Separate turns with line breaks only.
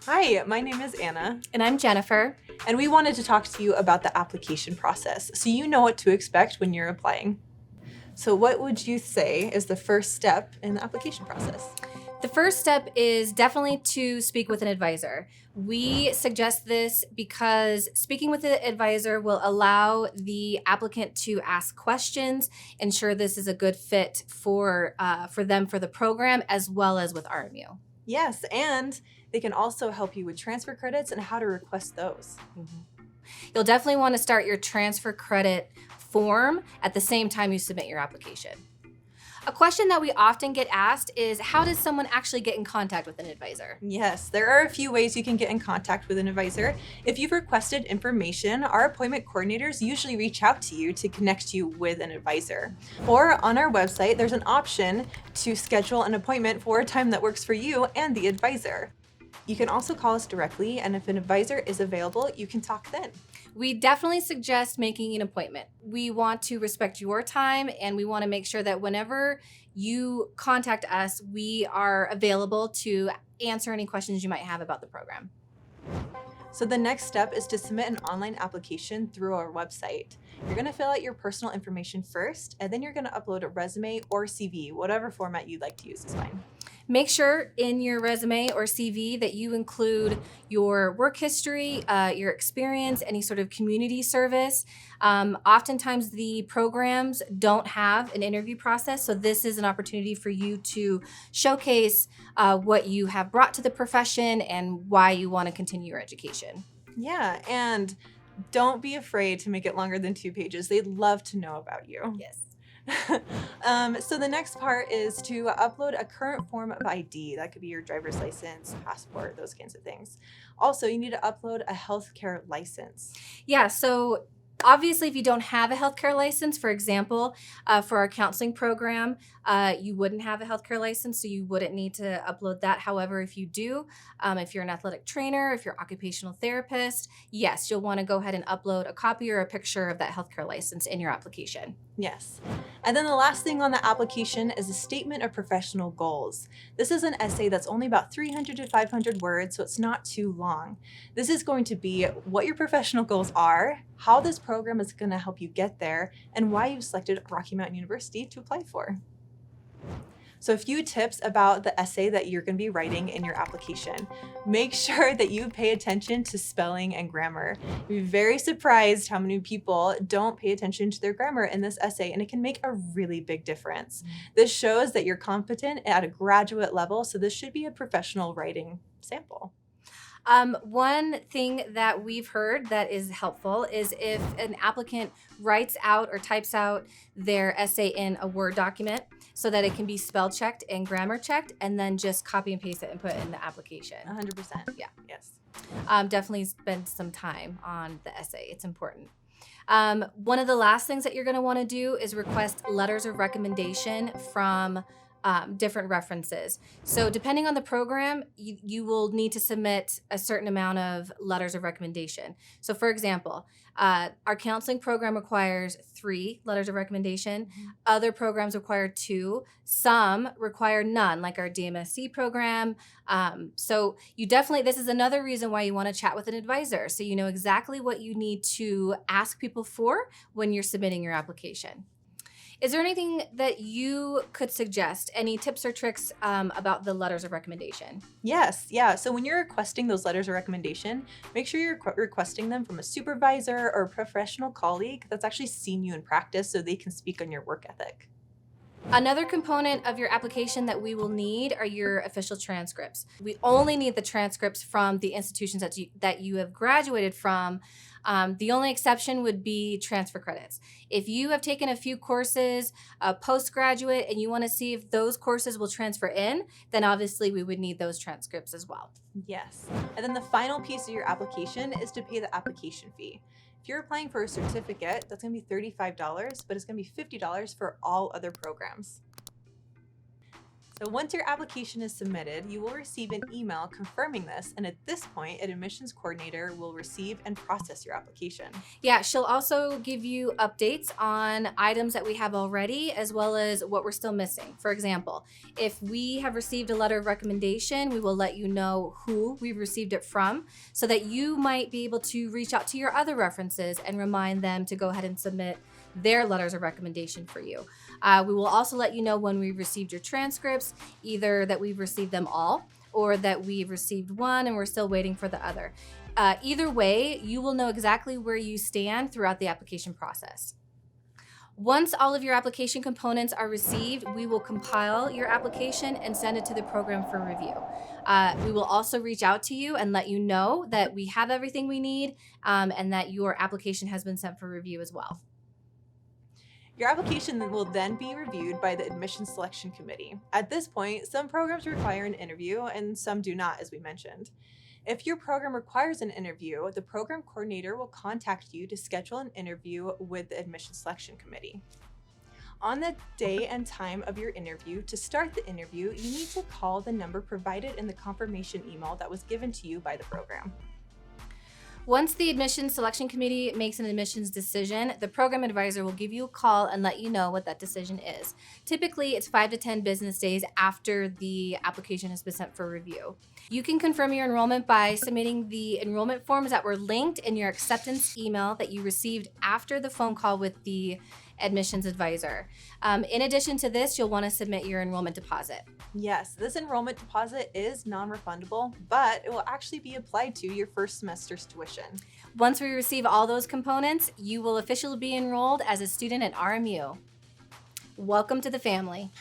Hi, my name is Anna,
And I'm Jennifer.
and we wanted to talk to you about the application process so you know what to expect when you're applying. So, what would you say is the first step in the application process?
The first step is definitely to speak with an advisor. We suggest this because speaking with an advisor will allow the applicant to ask questions, ensure this is a good fit for them for the program as well as with RMU.
Yes, and they can also help you with transfer credits and how to request those.
You'll definitely want to start your transfer credit form at the same time you submit your application. A question that we often get asked is, how does someone actually get in contact with an advisor?
Yes, there are a few ways you can get in contact with an advisor. If you've requested information, our appointment coordinators usually reach out to you to connect you with an advisor. Or on our website, there's an option to schedule an appointment for a time that works for you and the advisor. You can also call us directly, and if an advisor is available, you can talk then.
We definitely suggest making an appointment. We want to respect your time, and we want to make sure that whenever you contact us, we are available to answer any questions you might have about the program.
So the next step is to submit an online application through our website. You're going to fill out your personal information first, and then you're going to upload a resume or CV, whatever format you'd like to use is fine.
Make sure in your resume or CV that you include your work history, your experience, any sort of community service. Oftentimes the programs don't have an interview process, so this is an opportunity for you to showcase what you have brought to the profession and why you want to continue your education.
Yeah, and don't be afraid to make it longer than 2 pages. They'd love to know about you.
Yes.
So the next part is to upload a current form of ID. That could be your driver's license, passport, those kinds of things. Also, you need to upload a healthcare license.
Yeah, so obviously, if you don't have a healthcare license, for example, for our counseling program, you wouldn't have a healthcare license, so you wouldn't need to upload that. However, if you do, if you're an athletic trainer, if you're an occupational therapist, yes, you'll want to go ahead and upload a copy or a picture of that healthcare license in your application.
Yes. And then the last thing on the application is a statement of professional goals. This is an essay that's only about 300 to 500 words, so it's not too long. This is going to be what your professional goals are, how this program is going to help you get there, and why you've selected Rocky Mountain University to apply for. So a few tips about the essay that you're going to be writing in your application. Make sure that you pay attention to spelling and grammar. You'll be very surprised how many people don't pay attention to their grammar in this essay, and it can make a really big difference. This shows that you're competent at a graduate level, so this should be a professional writing sample.
One thing that we've heard that is helpful is if an applicant writes out or types out their essay in a Word document so that it can be spell checked and grammar checked, and then just copy and paste it and put it in the application.
100%.
Yeah.
Yes.
Definitely spend some time on the essay. It's important. One of the last things that you're going to want to do is request letters of recommendation from different references. So depending on the program, you will need to submit a certain amount of letters of recommendation. So for example, our counseling program requires 3 letters of recommendation. Other programs require 2. Some require none, like our DMSC program. So this is another reason why you want to chat with an advisor, so you know exactly what you need to ask people for when you're submitting your application. Is there anything that you could suggest? Any tips or tricks about the letters of recommendation?
Yes, yeah. So when you're requesting those letters of recommendation, make sure you're requesting them from a supervisor or a professional colleague that's actually seen you in practice so they can speak on your work ethic.
Another component of your application that we will need are your official transcripts. We only need the transcripts from the institutions that you have graduated from. The only exception would be transfer credits. If you have taken a few courses postgraduate and you want to see if those courses will transfer in, then obviously we would need those transcripts as well.
Yes. And then the final piece of your application is to pay the application fee. If you're applying for a certificate, that's going to be $35, but it's going to be $50 for all other programs. So once your application is submitted, you will receive an email confirming this, and at this point, an admissions coordinator will receive and process your application.
Yeah, she'll also give you updates on items that we have already, as well as what we're still missing. For example, if we have received a letter of recommendation, we will let you know who we've received it from, so that you might be able to reach out to your other references and remind them to go ahead and submit their letters of recommendation for you. We will also let you know when we've received your transcripts, either that we've received them all or that we've received one and we're still waiting for the other. Either way, you will know exactly where you stand throughout the application process. Once all of your application components are received, we will compile your application and send it to the program for review. We will also reach out to you and let you know that we have everything we need and that your application has been sent for review as well.
Your application will then be reviewed by the Admissions Selection Committee. At this point, some programs require an interview and some do not, as we mentioned. If your program requires an interview, the program coordinator will contact you to schedule an interview with the Admissions Selection Committee. On the day and time of your interview, to start the interview, you need to call the number provided in the confirmation email that was given to you by the program.
Once the admissions selection committee makes an admissions decision, the program advisor will give you a call and let you know what that decision is. Typically, it's 5 to 10 business days after the application has been sent for review. You can confirm your enrollment by submitting the enrollment forms that were linked in your acceptance email that you received after the phone call with the admissions advisor. In addition to this, you'll want to submit your enrollment deposit.
Yes, this enrollment deposit is non-refundable, but it will actually be applied to your first semester's tuition.
Once we receive all those components, you will officially be enrolled as a student at RMU. Welcome to the family.